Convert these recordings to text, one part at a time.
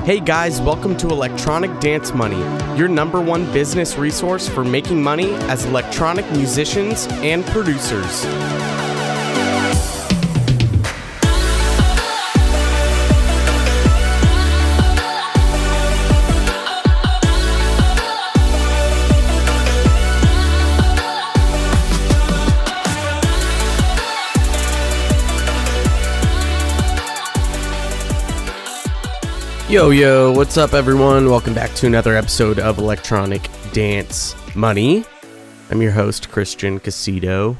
Hey guys, welcome to Electronic Dance Money, your number one business resource for making money as electronic musicians and producers. Yo, what's up everyone? Welcome back to another episode of Electronic Dance Money. I'm your host, Christian Casido.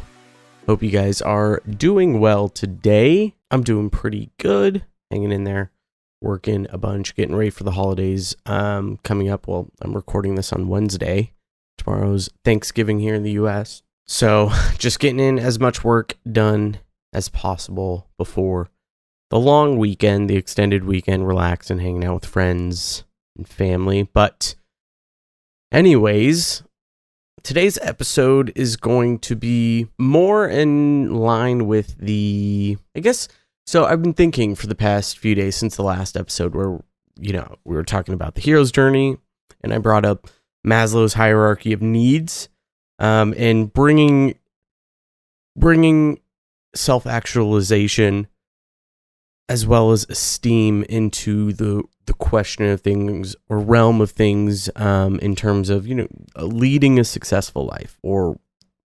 Hope you guys are doing well today. I'm doing pretty good, hanging in there, working a bunch, getting ready for the holidays coming up. Well, I'm recording this on Wednesday. Tomorrow's Thanksgiving here in the US. So just getting in as much work done as possible before the long weekend, the extended weekend, relax and hanging out with friends and family. But anyways, today's episode is going to be more in line with so I've been thinking for the past few days since the last episode where, we were talking about the hero's journey and I brought up Maslow's hierarchy of needs, and bringing self-actualization as well as esteem into the question of things or realm of things, in terms of, leading a successful life or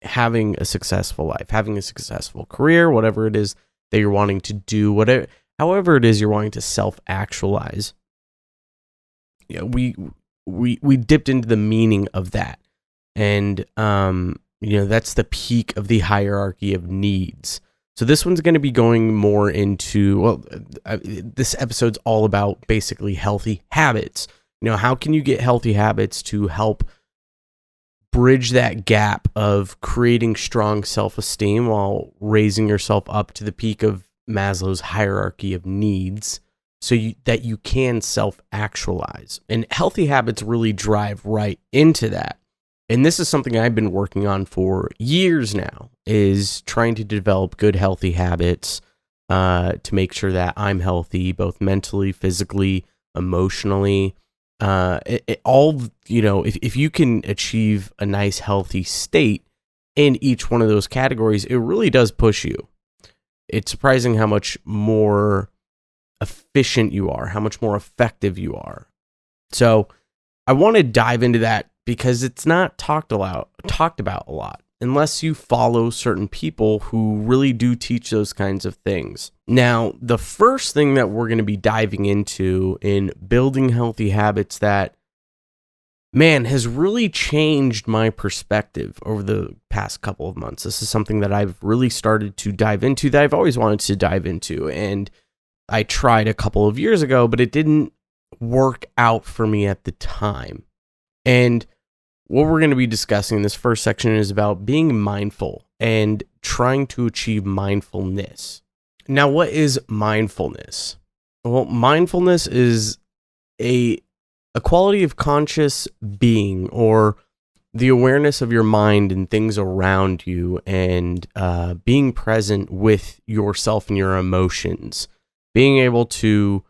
having a successful life, having a successful career, whatever it is that you're wanting to do, however it is you're wanting to self-actualize. We dipped into the meaning of that. And, that's the peak of the hierarchy of needs. So this one's going to be going more into, this episode's all about basically healthy habits. How can you get healthy habits to help bridge that gap of creating strong self-esteem while raising yourself up to the peak of Maslow's hierarchy of needs so that you can self-actualize. And healthy habits really drive right into that. And this is something I've been working on for years now, is trying to develop good, healthy habits to make sure that I'm healthy, both mentally, physically, emotionally. If you can achieve a nice, healthy state in each one of those categories, it really does push you. It's surprising how much more efficient you are, how much more effective you are. So I want to dive into that, because it's not talked about a lot unless you follow certain people who really do teach those kinds of things. Now, the first thing that we're going to be diving into in building healthy habits that, has really changed my perspective over the past couple of months. This is something that I've really started to dive into, that I've always wanted to dive into. And I tried a couple of years ago, but it didn't work out for me at the time. And what we're going to be discussing in this first section is about being mindful and trying to achieve mindfulness. Now, what is mindfulness? Well, mindfulness is a quality of conscious being, or the awareness of your mind and things around you, and being present with yourself and your emotions, being able to,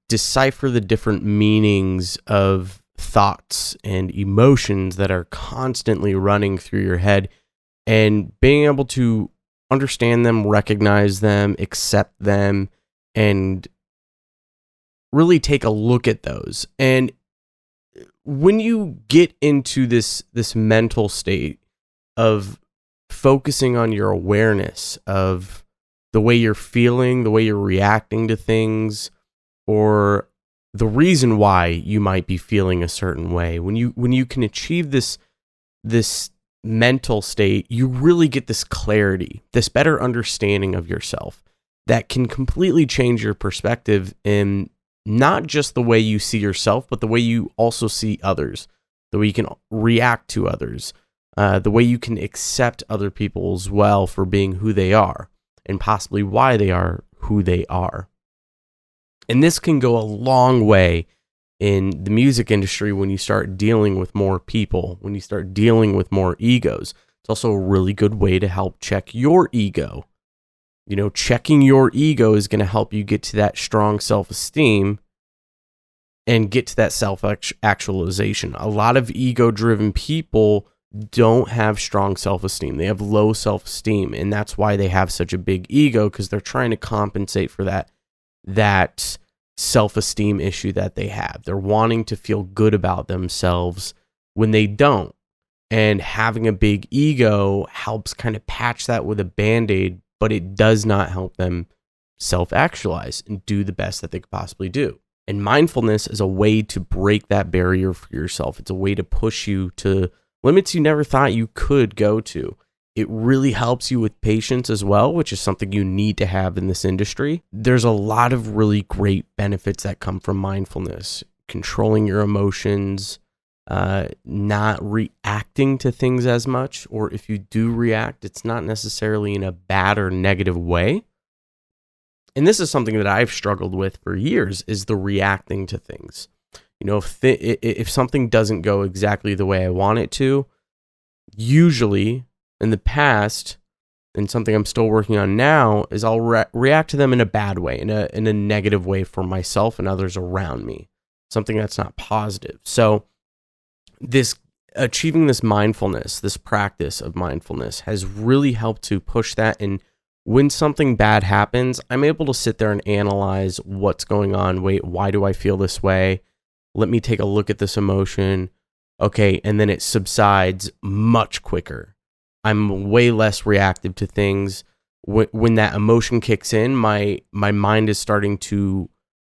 decipher the different meanings of thoughts and emotions that are constantly running through your head, and being able to understand them, recognize them, accept them, and really take a look at those. And when you get into this mental state of focusing on your awareness of the way you're feeling, the way you're reacting to things, or the reason why you might be feeling a certain way, when you can achieve this mental state, you really get this clarity, this better understanding of yourself that can completely change your perspective in not just the way you see yourself, but the way you also see others, the way you can react to others, the way you can accept other people as well for being who they are and possibly why they are who they are. And this can go a long way in the music industry when you start dealing with more people, when you start dealing with more egos. It's also a really good way to help check your ego. Checking your ego is going to help you get to that strong self-esteem and get to that self-actualization. A lot of ego-driven people don't have strong self-esteem. They have low self-esteem, and that's why they have such a big ego, because they're trying to compensate for that self-esteem issue that they have. They're wanting to feel good about themselves when they don't. And having a big ego helps kind of patch that with a Band-Aid, but it does not help them self-actualize and do the best that they could possibly do. And mindfulness is a way to break that barrier for yourself. It's a way to push you to limits you never thought you could go to. It really helps you with patience as well, which is something you need to have in this industry. There's a lot of really great benefits that come from mindfulness. Controlling your emotions, not reacting to things as much, or if you do react, it's not necessarily in a bad or negative way. And this is something that I've struggled with for years, is the reacting to things. You know, if something doesn't go exactly the way I want it to, usually in the past, and something I'm still working on now, is I'll react to them in a bad way, in a negative way for myself and others around me, something that's not positive. So achieving this mindfulness, this practice of mindfulness, has really helped to push that. And when something bad happens, I'm able to sit there and analyze what's going on. Wait, why do I feel this way? Let me take a look at this emotion. Okay, and then it subsides much quicker. I'm way less reactive to things. When that emotion kicks in, my mind is starting to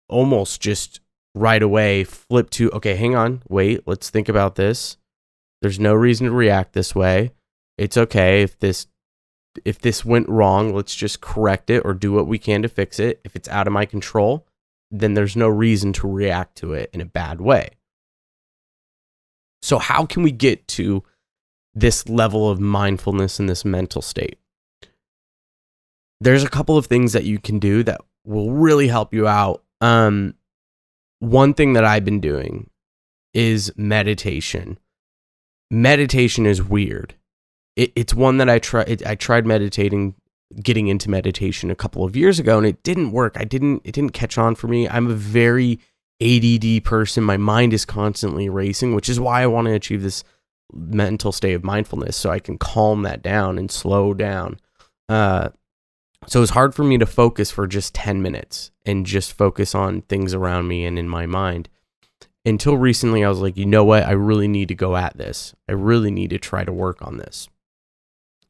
almost just right away flip to, okay, hang on, wait, let's think about this. There's no reason to react this way. It's okay if this went wrong, let's just correct it or do what we can to fix it. If it's out of my control, then there's no reason to react to it in a bad way. So how can we get to this level of mindfulness in this mental state? There's a couple of things that you can do that will really help you out. One thing that I've been doing is meditation. Meditation is weird. It's one that I tried getting into meditation a couple of years ago, and it didn't work. It didn't catch on for me. I'm a very ADD person. My mind is constantly racing, which is why I want to achieve this mental state of mindfulness, so I can calm that down and slow down. So it's hard for me to focus for just 10 minutes and just focus on things around me and in my mind. Until recently, I was like, you know what? I really need to go at this. I really need to try to work on this.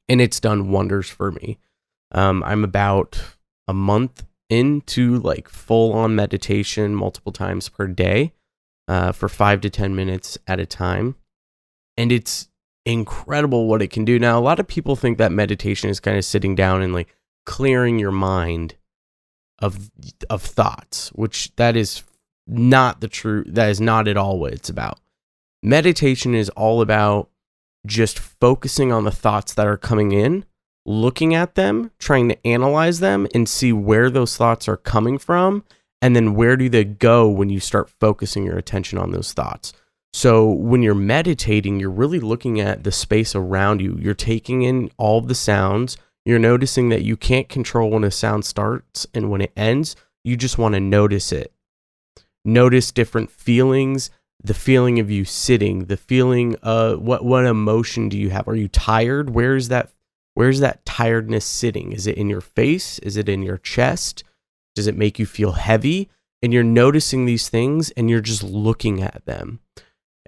And it's done wonders for me. I'm about a month into like full on meditation multiple times per day, for 5 to 10 minutes at a time. And it's incredible what it can do. Now, a lot of people think that meditation is kind of sitting down and like clearing your mind of thoughts, which that is not the truth. That is not at all what it's about. Meditation is all about just focusing on the thoughts that are coming in, looking at them, trying to analyze them and see where those thoughts are coming from, and then where do they go when you start focusing your attention on those thoughts. So when you're meditating, you're really looking at the space around you. You're taking in all of the sounds. You're noticing that you can't control when a sound starts and when it ends. You just want to notice it. Notice different feelings, the feeling of you sitting, the feeling of what emotion do you have? Are you tired? Where's that tiredness sitting? Is it in your face? Is it in your chest? Does it make you feel heavy? And you're noticing these things and you're just looking at them.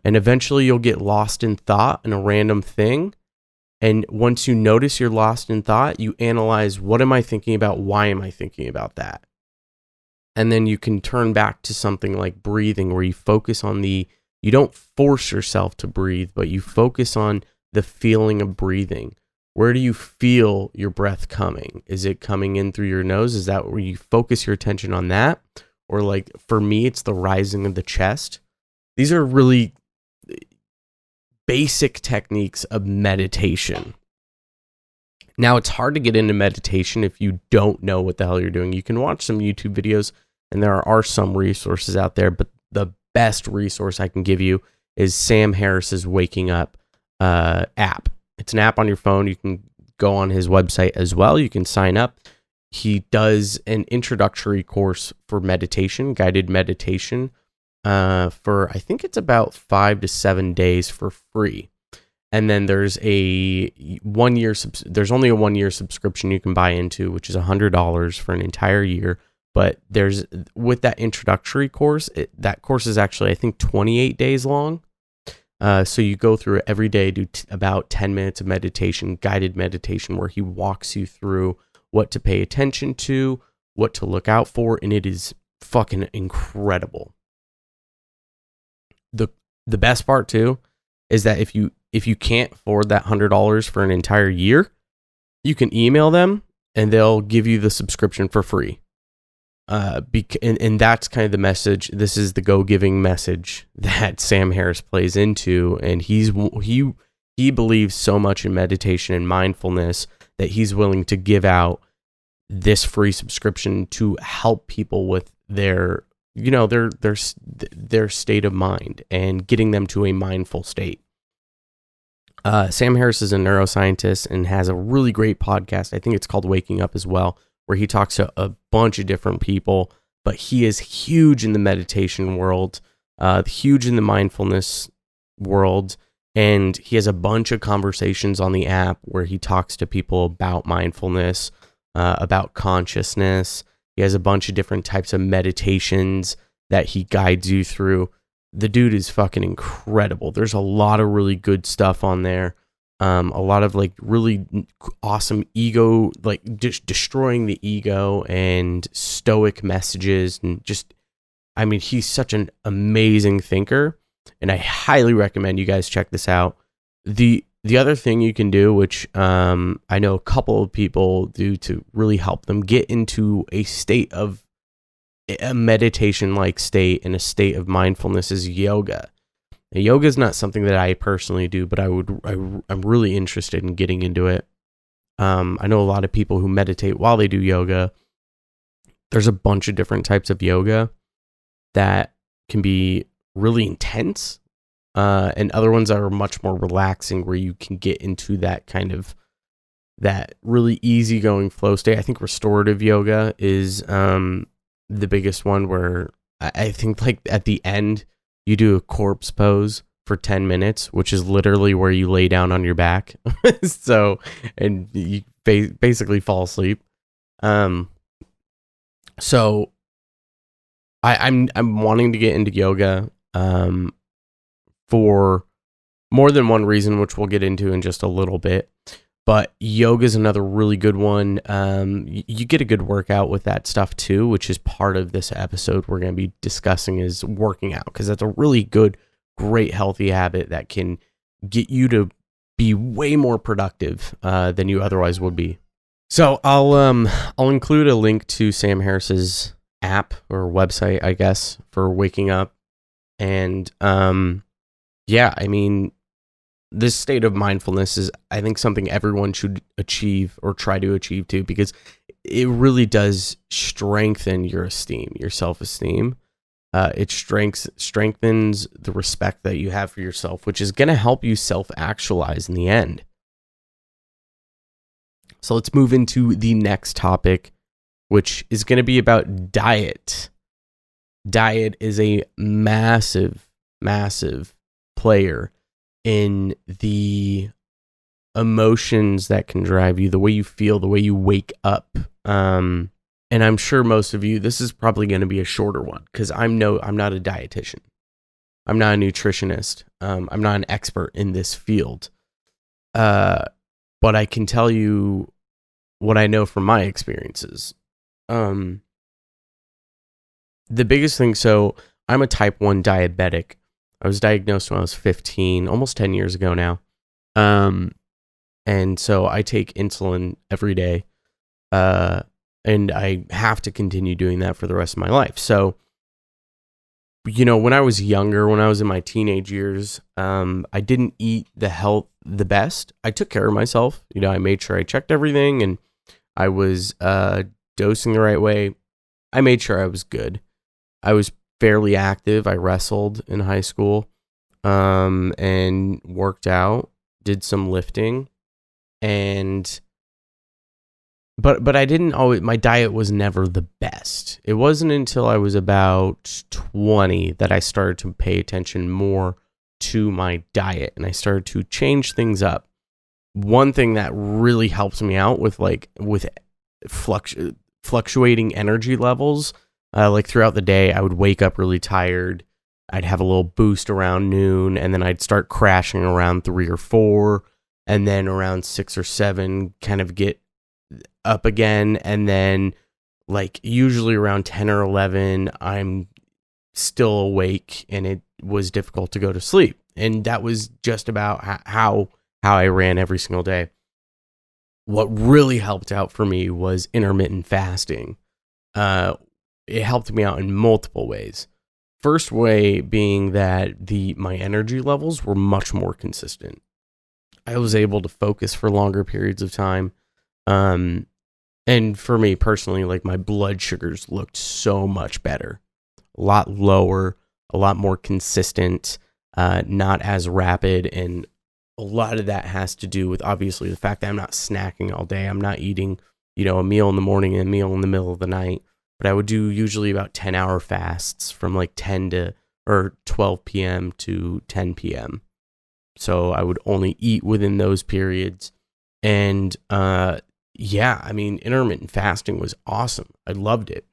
And eventually you'll get lost in thought in a random thing. And once you notice you're lost in thought, you analyze, what am I thinking about? Why am I thinking about that? And then you can turn back to something like breathing, where you focus on you don't force yourself to breathe, but you focus on the feeling of breathing. Where do you feel your breath coming? Is it coming in through your nose? Is that where you focus your attention on that? Or like for me, it's the rising of the chest. These are really basic techniques of meditation. Now, it's hard to get into meditation if you don't know what the hell you're doing. You can watch some YouTube videos, and there are some resources out there, but the best resource I can give you is Sam Harris's Waking Up app. It's an app on your phone. You can go on his website as well. You can sign up. He does an introductory course for meditation, guided meditation. for, I think it's about 5 to 7 days for free. And then there's a 1 year, there's only a 1 year subscription you can buy into, which is $100 for an entire year. But there's, with that introductory course, that course is actually, I think, 28 days long. So you go through it every day, do about 10 minutes of meditation, guided meditation, where he walks you through what to pay attention to, what to look out for, and it is fucking incredible. The best part too is that if you can't afford that $100 for an entire year, you can email them and they'll give you the subscription for free. And that's kind of the message. This is the go-giving message that Sam Harris plays into, and he believes so much in meditation and mindfulness that he's willing to give out this free subscription to help people with their state of mind and getting them to a mindful state. Sam Harris is a neuroscientist and has a really great podcast. I think it's called Waking Up as well, where he talks to a bunch of different people, but he is huge in the meditation world, huge in the mindfulness world, and he has a bunch of conversations on the app where he talks to people about mindfulness, about consciousness. He has a bunch of different types of meditations that he guides you through. The dude is fucking incredible. There's a lot of really good stuff on there. A lot of like really awesome ego, like destroying the ego and stoic messages. And just, I mean, he's such an amazing thinker, and I highly recommend you guys check this out. The other thing you can do, which I know a couple of people do to really help them get into a state of a meditation-like state and a state of mindfulness, is yoga. Now, yoga is not something that I personally do, but I'm really interested in getting into it. I know a lot of people who meditate while they do yoga. There's a bunch of different types of yoga that can be really intense, and other ones that are much more relaxing, where you can get into that kind of that really easygoing flow state. I think restorative yoga is the biggest one, where I think like at the end you do a corpse pose for 10 minutes, which is literally where you lay down on your back. So, and you basically fall asleep. So I'm wanting to get into yoga for more than one reason, which we'll get into in just a little bit. But yoga is another really good one. You get a good workout with that stuff too, which is part of this episode we're going to be discussing, is working out, because that's a really good, great, healthy habit that can get you to be way more productive than you otherwise would be. So I'll include a link to Sam Harris's app or website, I guess, for waking up. And yeah, I mean, this state of mindfulness is, I think, something everyone should achieve or try to achieve too, because it really does strengthen your esteem, your self-esteem. It strengthens the respect that you have for yourself, which is going to help you self-actualize in the end. So let's move into the next topic, which is going to be about diet. Diet is a massive, massive player in the emotions that can drive you, the way you feel, the way you wake up. And I'm sure most of you, this is probably going to be a shorter one, because I'm not a dietitian. I'm not a nutritionist. I'm not an expert in this field. But I can tell you what I know from my experiences. The biggest thing, so I'm a type 1 diabetic. I was diagnosed when I was 15, almost 10 years ago now. And so I take insulin every day. And I have to continue doing that for the rest of my life. So, you know, when I was younger, when I was in my teenage years, I didn't eat the best. I took care of myself. You know, I made sure I checked everything, and I was dosing the right way. I made sure I was good. I was fairly active. I wrestled in high school, and worked out, did some lifting, and but I didn't always, my diet was never the best. It wasn't until I was about 20 that I started to pay attention more to my diet, and I started to change things up. One thing that really helped me out with fluctuating energy levels, like throughout the day, I would wake up really tired. I'd have a little boost around noon, and then I'd start crashing around 3 or 4, and then around 6 or 7 kind of get up again, and then like usually around 10 or 11 I'm still awake, and it was difficult to go to sleep. And that was just about how I ran every single day. What really helped out for me was intermittent fasting. It helped me out in multiple ways. First way being that my energy levels were much more consistent. I was able to focus for longer periods of time. And for me personally, like my blood sugars looked so much better, a lot lower, a lot more consistent, not as rapid. And a lot of that has to do with obviously the fact that I'm not snacking all day. I'm not eating, a meal in the morning and a meal in the middle of the night, but I would do usually about 10-hour fasts from like 12 p.m. to 10 p.m. So I would only eat within those periods. And, yeah, I mean, intermittent fasting was awesome. I loved it.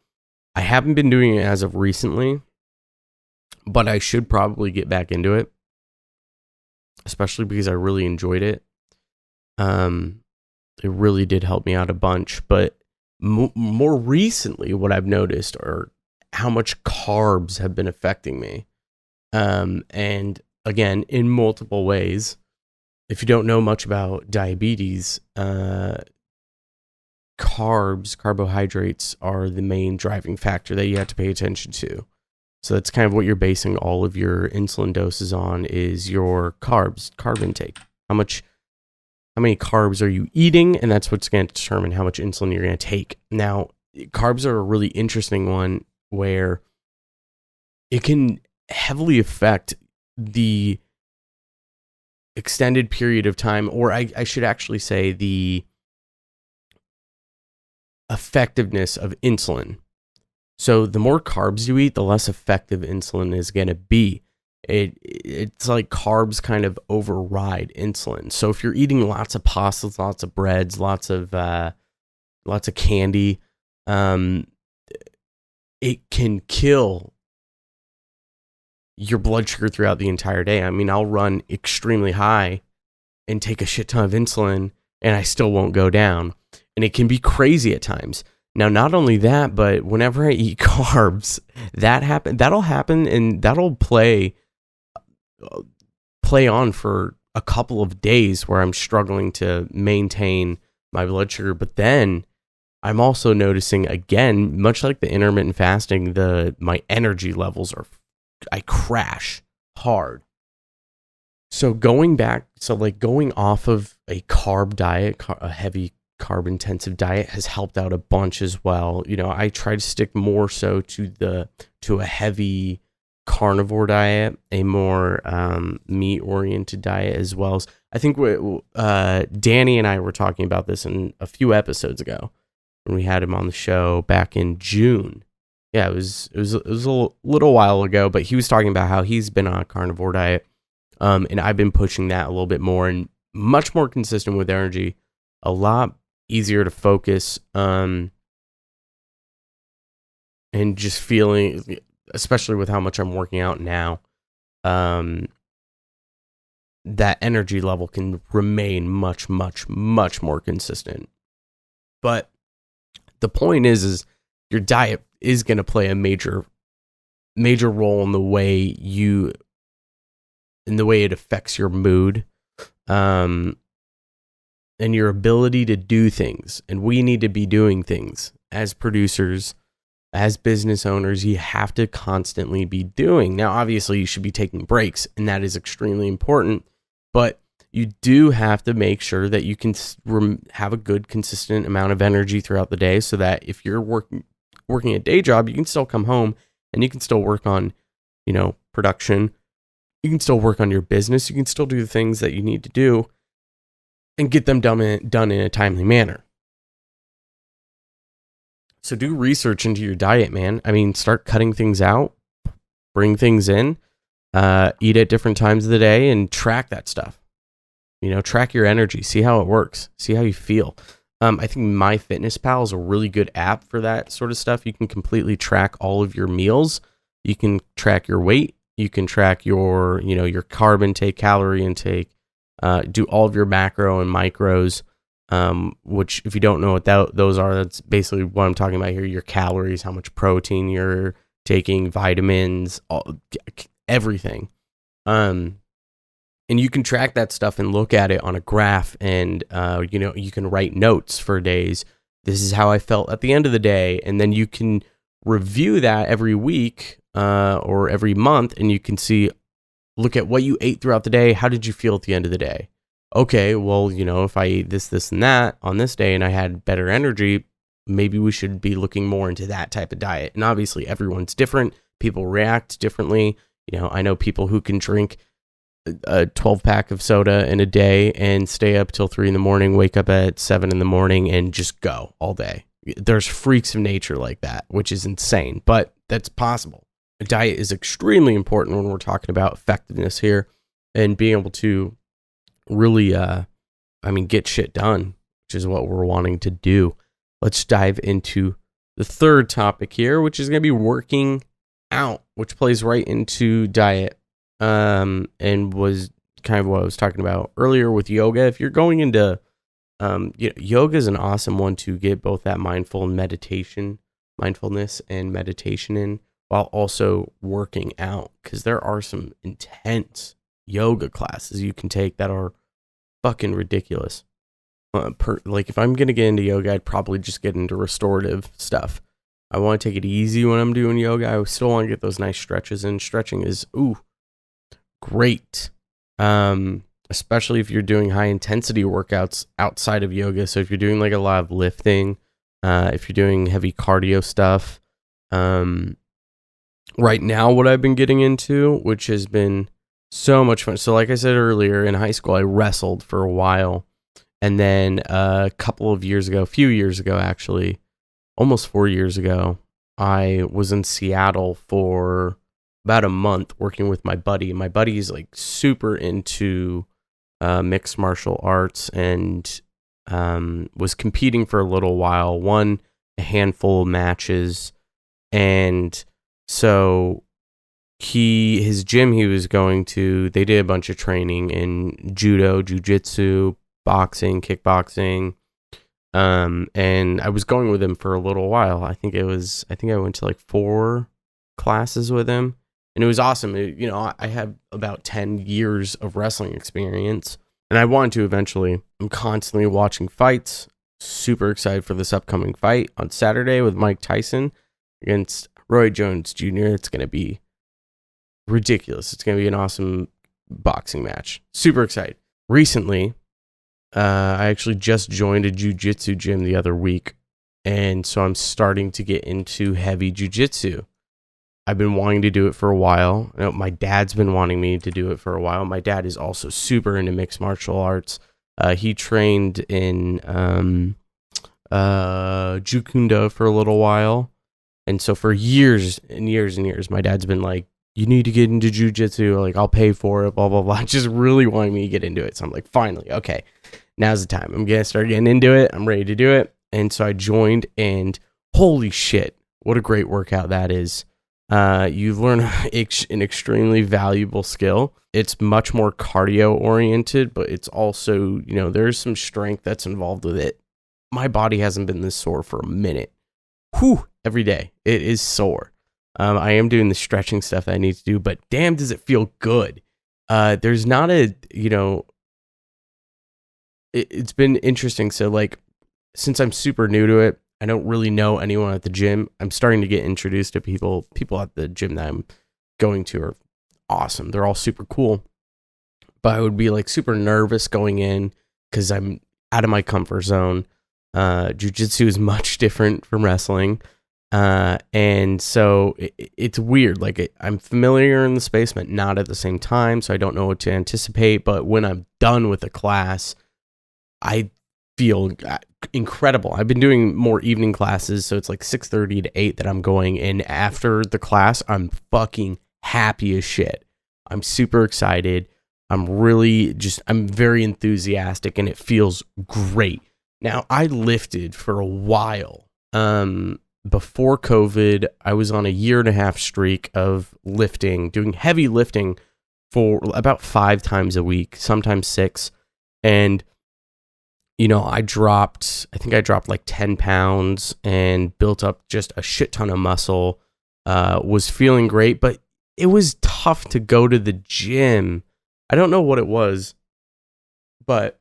I haven't been doing it as of recently, but I should probably get back into it, especially because I really enjoyed it. It really did help me out a bunch. But more recently, what I've noticed are how much carbs have been affecting me. And again, in multiple ways. If you don't know much about diabetes, carbohydrates are the main driving factor that you have to pay attention to. So that's kind of what you're basing all of your insulin doses on, is your carb intake. How many carbs are you eating? And that's what's going to determine how much insulin you're going to take. Now, carbs are a really interesting one where it can heavily affect the extended period of time, or I should actually say the effectiveness of insulin. So the more carbs you eat, the less effective insulin is going to be. It's like carbs kind of override insulin. So if you're eating lots of pastas, lots of breads, lots of candy, it can kill your blood sugar throughout the entire day. I mean, I'll run extremely high and take a shit ton of insulin, and I still won't go down. And it can be crazy at times. Now, not only that, but whenever I eat carbs, that'll happen, and that'll play on for a couple of days where I'm struggling to maintain my blood sugar. But then I'm also noticing, again, much like the intermittent fasting, my energy levels I crash hard. So going off of a carb diet, a heavy carb intensive diet, has helped out a bunch as well. I try to stick more so to a heavy carnivore diet, a more meat oriented diet, as well as I think Danny and I were talking about this in a few episodes ago when we had him on the show back in June. Yeah, it was a little while ago, but he was talking about how he's been on a carnivore diet, and I've been pushing that a little bit more, and much more consistent with energy, a lot easier to focus, and just feeling, especially with how much I'm working out now, that energy level can remain much, much, much more consistent. But the point is your diet is going to play a major role in the way it affects your mood, and your ability to do things. And we need to be doing things as producers, as business owners. You have to constantly be doing. Now, obviously, you should be taking breaks, and that is extremely important. But you do have to make sure that you can have a good, consistent amount of energy throughout the day, so that if you're working a day job, you can still come home and you can still work on, production. You can still work on your business. You can still do the things that you need to do and get them done in a timely manner. So do research into your diet, man. I mean, start cutting things out, bring things in, eat at different times of the day, and track that stuff. Track your energy, see how it works, see how you feel. I think MyFitnessPal is a really good app for that sort of stuff. You can completely track all of your meals. You can track your weight. You can track your carb intake, calorie intake, do all of your macro and micros, which if you don't know what those are, that's basically what I'm talking about here. Your calories, how much protein you're taking, vitamins, everything. And you can track that stuff and look at it on a graph, and you can write notes for days. This is how I felt at the end of the day, and then you can review that every week or every month, and you can look at what you ate throughout the day. How did you feel at the end of the day? Okay, well, if I ate this, and that on this day, and I had better energy, maybe we should be looking more into that type of diet. And obviously, everyone's different. People react differently. I know people who can drink a 12-pack of soda in a day and stay up till 3 a.m, wake up at 7 a.m, and just go all day. There's freaks of nature like that, which is insane, but that's possible. A diet is extremely important when we're talking about effectiveness here and being able to really, get shit done, which is what we're wanting to do. Let's dive into the third topic here, which is going to be working out, which plays right into diet. And was kind of what I was talking about earlier with yoga. If you're going into, yoga is an awesome one to get both that mindfulness and meditation in, while also working out, because there are some intense yoga classes you can take that are fucking ridiculous. Like if I'm going to get into yoga, I'd probably just get into restorative stuff. I want to take it easy when I'm doing yoga. I still want to get those nice stretches in. Stretching is, great, especially if you're doing high intensity workouts outside of yoga. So if you're doing like a lot of lifting, if you're doing heavy cardio stuff, right now what I've been getting into, which has been so much fun. So like I said earlier, in high school I wrestled for a while, and then a few years ago actually, almost 4 years ago, I was in Seattle for about a month working with my buddy. My buddy is like super into mixed martial arts, and was competing for a little while, won a handful of matches. And so his gym he was going to, they did a bunch of training in judo, jiu-jitsu, boxing, kickboxing. And I was going with him for a little while. I think I went to like 4 classes with him. And it was awesome. I have about 10 years of wrestling experience, and I wanted to eventually. I'm constantly watching fights. Super excited for this upcoming fight on Saturday with Mike Tyson against Roy Jones Jr. It's going to be ridiculous. It's going to be an awesome boxing match. Super excited. Recently, I actually just joined a jiu-jitsu gym the other week, and so I'm starting to get into heavy jiu-jitsu. I've been wanting to do it for a while. My dad's been wanting me to do it for a while. My dad is also super into mixed martial arts. He trained in Jukundo for a little while. And so for years and years and years, my dad's been like, you need to get into jiu-jitsu. Like, I'll pay for it, blah, blah, blah. Just really wanting me to get into it. So I'm like, finally, okay, now's the time. I'm going to start getting into it. I'm ready to do it. And so I joined, and holy shit, what a great workout that is. You've learned an extremely valuable skill. It's much more cardio oriented, but it's also, there's some strength that's involved with it. My body hasn't been this sore for a minute. Every day. It is sore. I am doing the stretching stuff that I need to do, but damn, does it feel good. There's not it's been interesting. So like, since I'm super new to it, I don't really know anyone at the gym. I'm starting to get introduced to people. People at the gym that I'm going to are awesome. They're all super cool. But I would be like super nervous going in because I'm out of my comfort zone. Jiu-jitsu is much different from wrestling. And so it's weird. Like I'm familiar in the space, but not at the same time. So I don't know what to anticipate. But when I'm done with the class, I feel incredible. I've been doing more evening classes, so it's like 6:30 to 8 that I'm going, and after the class, I'm fucking happy as shit. I'm super excited. I'm very enthusiastic, and it feels great. Now, I lifted for a while. Before COVID, I was on a 1.5 year streak of lifting, doing heavy lifting for about 5 times a week, sometimes 6. And, I think I dropped like 10 pounds and built up just a shit ton of muscle, was feeling great, but it was tough to go to the gym. I don't know what it was, but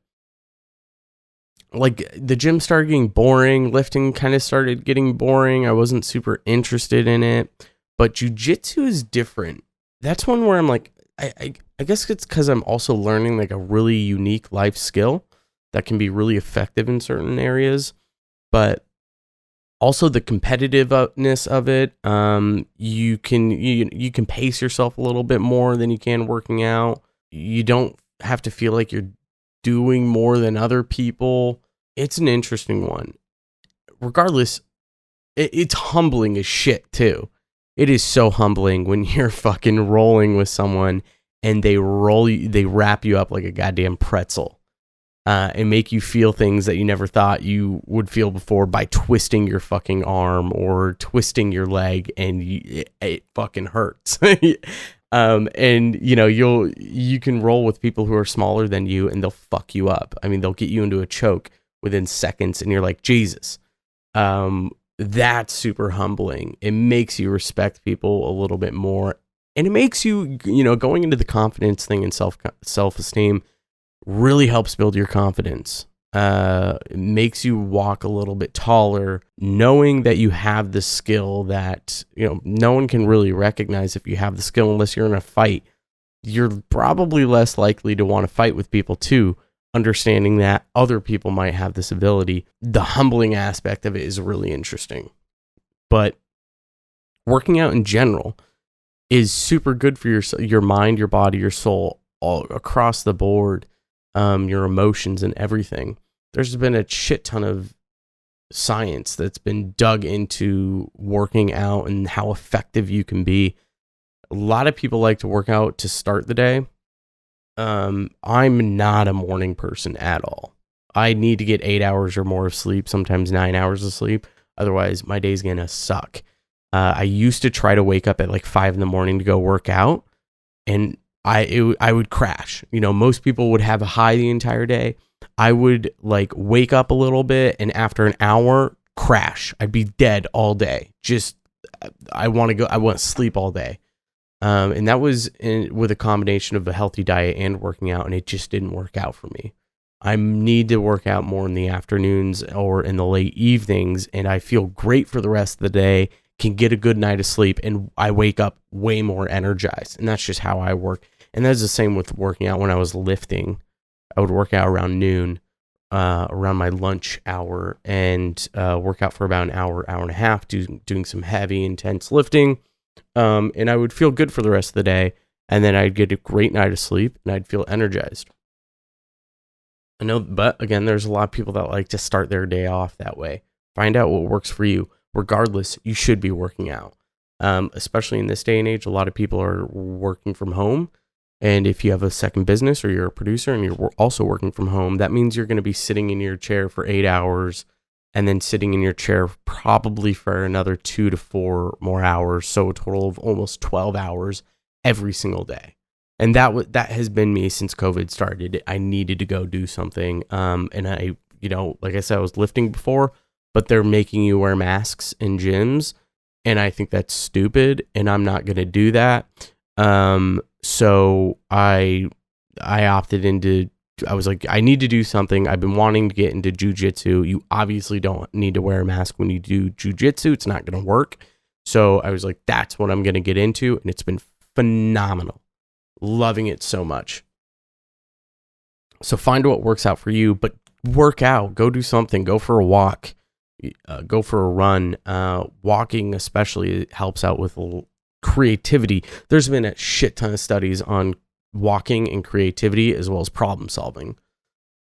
like the gym started getting boring. Lifting kind of started getting boring. I wasn't super interested in it, but jujitsu is different. That's one where I'm like, I guess it's because I'm also learning like a really unique life skill that can be really effective in certain areas, but also the competitiveness of it. You can pace yourself a little bit more than you can working out. You don't have to feel like you're doing more than other people. It's an interesting one. Regardless, it's humbling as shit too. It is so humbling when you're fucking rolling with someone and they wrap you up like a goddamn pretzel, and make you feel things that you never thought you would feel before by twisting your fucking arm or twisting your leg, and it fucking hurts. And you can roll with people who are smaller than you and they'll fuck you up. I mean, they'll get you into a choke within seconds and you're like, Jesus. That's super humbling. It makes you respect people a little bit more, and it makes you, going into the confidence thing and self-esteem really helps build your confidence. It makes you walk a little bit taller, knowing that you have the skill that, no one can really recognize if you have the skill unless you're in a fight. You're probably less likely to want to fight with people too, understanding that other people might have this ability. The humbling aspect of it is really interesting. But working out in general is super good for your mind, your body, your soul, all across the board. Your emotions and everything. There's been a shit ton of science that's been dug into working out and how effective you can be. A lot of people like to work out to start the day. I'm not a morning person at all. I need to get 8 hours or more of sleep, sometimes 9 hours of sleep. Otherwise, my day's gonna suck. I used to try to wake up at like 5 a.m. to go work out, and I would crash. Most people would have a high the entire day. I would like wake up a little bit, and after an hour, crash. I'd be dead all day. I want to sleep all day. And that was with a combination of a healthy diet and working out, and it just didn't work out for me. I need to work out more in the afternoons or in the late evenings, and I feel great for the rest of the day, can get a good night of sleep, and I wake up way more energized. And that's just how I work. And that's the same with working out. When I was lifting, I would work out around noon, around my lunch hour, and work out for about an hour and a half, doing some heavy, intense lifting. And I would feel good for the rest of the day. And then I'd get a great night of sleep, and I'd feel energized. I know, but again, there's a lot of people that like to start their day off that way. Find out what works for you. Regardless, you should be working out. Especially in this day and age, a lot of people are working from home. And if you have a second business or you're a producer and you're also working from home, that means you're going to be sitting in your chair for 8 hours and then sitting in your chair probably for another 2 to 4 more hours. So a total of almost 12 hours every single day. And that has been me since COVID started. I needed to go do something. And I, like I said, I was lifting before, but they're making you wear masks in gyms. And I think that's stupid, and I'm not going to do that. So I opted into, I was like, I need to do something. I've been wanting to get into jujitsu. You obviously don't need to wear a mask when you do jujitsu. It's not going to work. So I was like, that's what I'm going to get into. And it's been phenomenal. Loving it so much. So find what works out for you, but work out, go do something, go for a walk, go for a run. Walking especially helps out with creativity. There's been a shit ton of studies on walking and creativity as well as problem solving.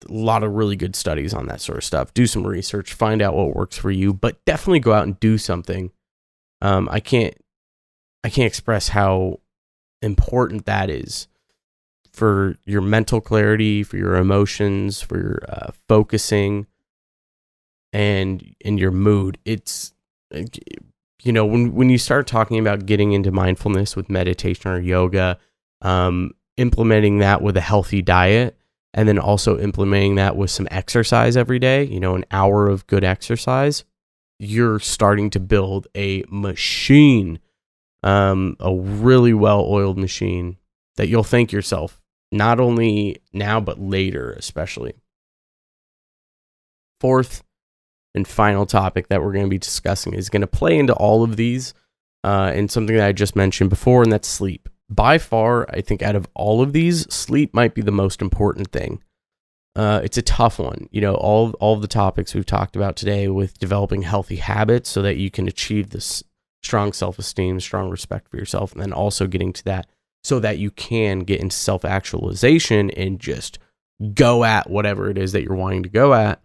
A lot of really good studies on that sort of stuff. Do some research, find out what works for you, but definitely go out and do something. I can't express how important that is for your mental clarity, for your emotions, for your focusing, and in your mood. It's, when you start talking about getting into mindfulness with meditation or yoga, implementing that with a healthy diet, and then also implementing that with some exercise every day, an hour of good exercise, you're starting to build a machine, a really well-oiled machine that you'll thank yourself, not only now, but later, especially. Fourth and final topic that we're going to be discussing is going to play into all of these, and something that I just mentioned before, and that's sleep. By far, I think out of all of these, sleep might be the most important thing. It's a tough one. All of the topics we've talked about today with developing healthy habits so that you can achieve this strong self-esteem, strong respect for yourself, and then also getting to that so that you can get into self-actualization and just go at whatever it is that you're wanting to go at.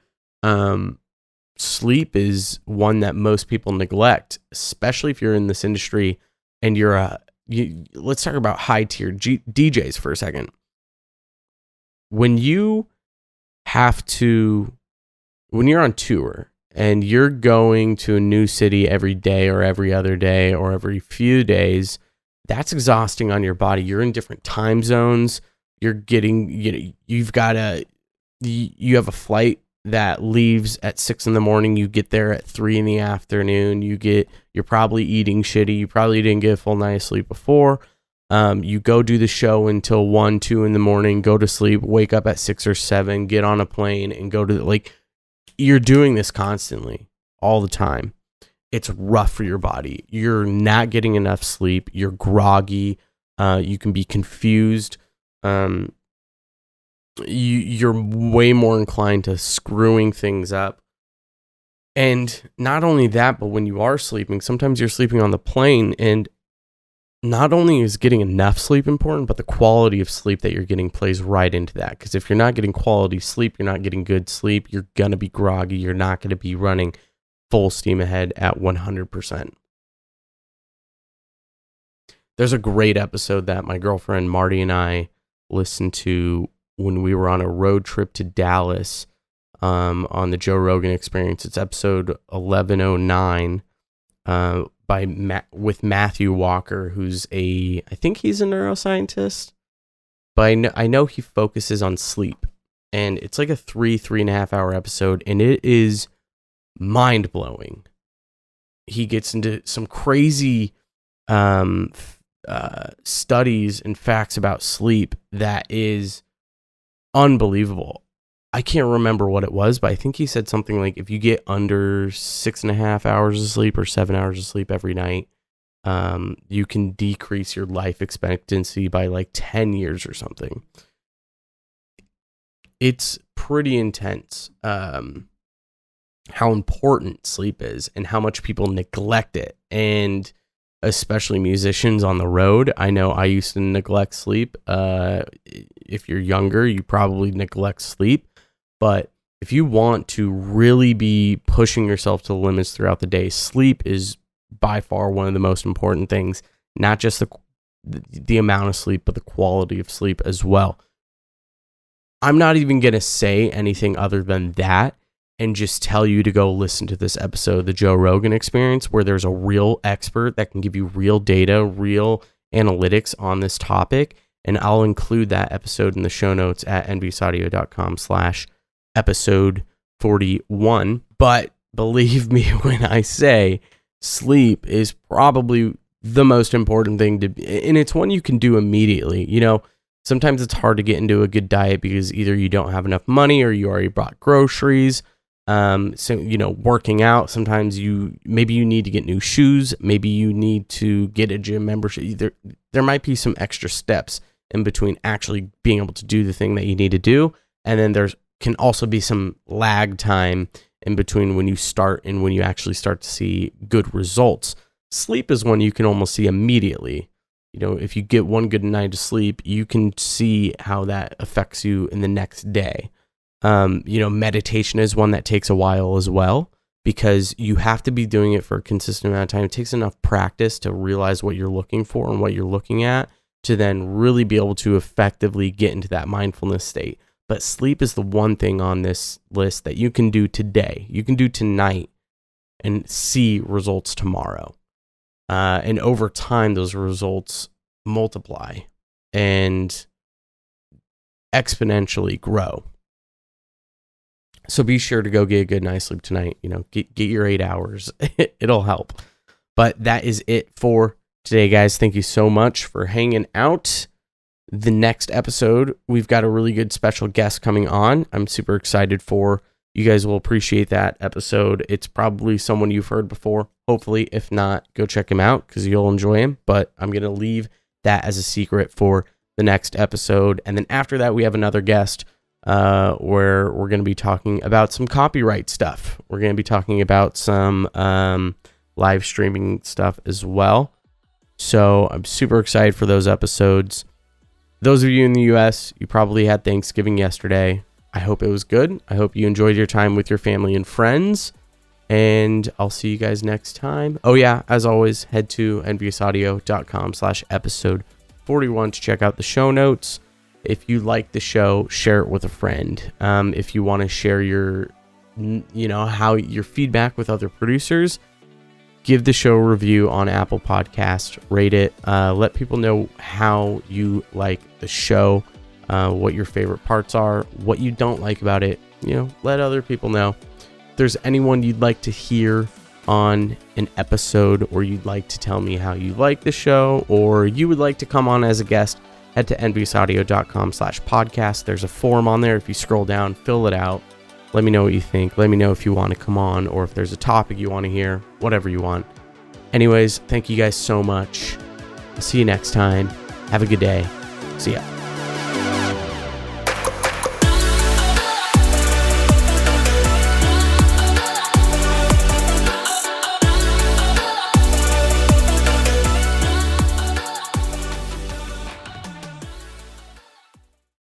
Sleep is one that most people neglect, especially if you're in this industry and let's talk about high-tier DJs for a second. When you're on tour and you're going to a new city every day or every other day or every few days, that's exhausting on your body. You're in different time zones. You're getting, you have a flight that leaves at 6 a.m. You get there at 3 p.m. You're probably eating shitty. You probably didn't get a full night of sleep before. You go do the show until 1, 2 a.m, go to sleep, wake up at 6 or 7, get on a plane and go to you're doing this constantly all the time. It's rough for your body. You're not getting enough sleep. You're groggy. You can be confused. You're way more inclined to screwing things up. And not only that, but when you are sleeping, sometimes you're sleeping on the plane, and not only is getting enough sleep important, but the quality of sleep that you're getting plays right into that. Because if you're not getting quality sleep, you're not getting good sleep, you're going to be groggy. You're not going to be running full steam ahead at 100%. There's a great episode that my girlfriend Marty and I listened to when we were on a road trip to Dallas, on the Joe Rogan Experience. It's episode 1109, with Matthew Walker, who's I think he's a neuroscientist, but I know he focuses on sleep, and it's like a 3.5 hour episode, and it is mind blowing. He gets into some crazy studies and facts about sleep that is unbelievable. I can't remember what it was, but I think he said something like if you get under 6.5 hours of sleep or 7 hours of sleep every night, you can decrease your life expectancy by 10 years or something. It's pretty intense how important sleep is and how much people neglect it. And especially musicians on the road. I know I used to neglect sleep. If you're younger, you probably neglect sleep. But if you want to really be pushing yourself to the limits throughout the day, sleep is by far one of the most important things. Not just the amount of sleep, but the quality of sleep as well. I'm not even going to say anything other than that and just tell you to go listen to this episode of the Joe Rogan Experience, where there's a real expert that can give you real data, real analytics on this topic. And I'll include that episode in the show notes at enviousaudio.com/episode 41. But believe me when I say sleep is probably the most important thing and it's one you can do immediately. Sometimes it's hard to get into a good diet because either you don't have enough money or you already bought groceries. Working out, sometimes maybe you need to get new shoes, maybe you need to get a gym membership. There might be some extra steps in between actually being able to do the thing that you need to do, and then there can also be some lag time in between when you start and when you actually start to see good results. Sleep is one you can almost see immediately. If you get one good night of sleep, you can see how that affects you in the next day. Meditation is one that takes a while as well, because you have to be doing it for a consistent amount of time. It takes enough practice to realize what you're looking for and what you're looking at to then really be able to effectively get into that mindfulness state. But sleep is the one thing on this list that you can do today. You can do tonight and see results tomorrow. And over time, those results multiply and exponentially grow. So be sure to go get a good night's sleep tonight. Get your 8 hours. It'll help. But that is it for today, guys. Thank you so much for hanging out. The next episode, we've got a really good special guest coming on. I'm super excited for. You guys will appreciate that episode. It's probably someone you've heard before. Hopefully, if not, go check him out because you'll enjoy him. But I'm going to leave that as a secret for the next episode. And then after that, we have another guest where we're going to be talking about some copyright stuff. We're going to be talking about some live streaming stuff as well. So I'm super excited for those episodes. Those of you in the US, you probably had Thanksgiving yesterday. I hope it was good. I hope you enjoyed your time with your family and friends. And I'll see you guys next time. Oh yeah, as always, head to enviousaudio.com/episode 41 to check out the show notes. If you like the show, share it with a friend. If you want to share your feedback with other producers, give the show a review on Apple Podcasts, rate it, let people know how you like the show, what your favorite parts are, what you don't like about it. Let other people know. If there's anyone you'd like to hear on an episode, or you'd like to tell me how you like the show, or you would like to come on as a guest, head to enviousaudio.com/podcast. There's a form on there. If you scroll down, fill it out. Let me know what you think. Let me know if you want to come on, or if there's a topic you want to hear, whatever you want. Anyways, thank you guys so much. I'll see you next time. Have a good day. See ya.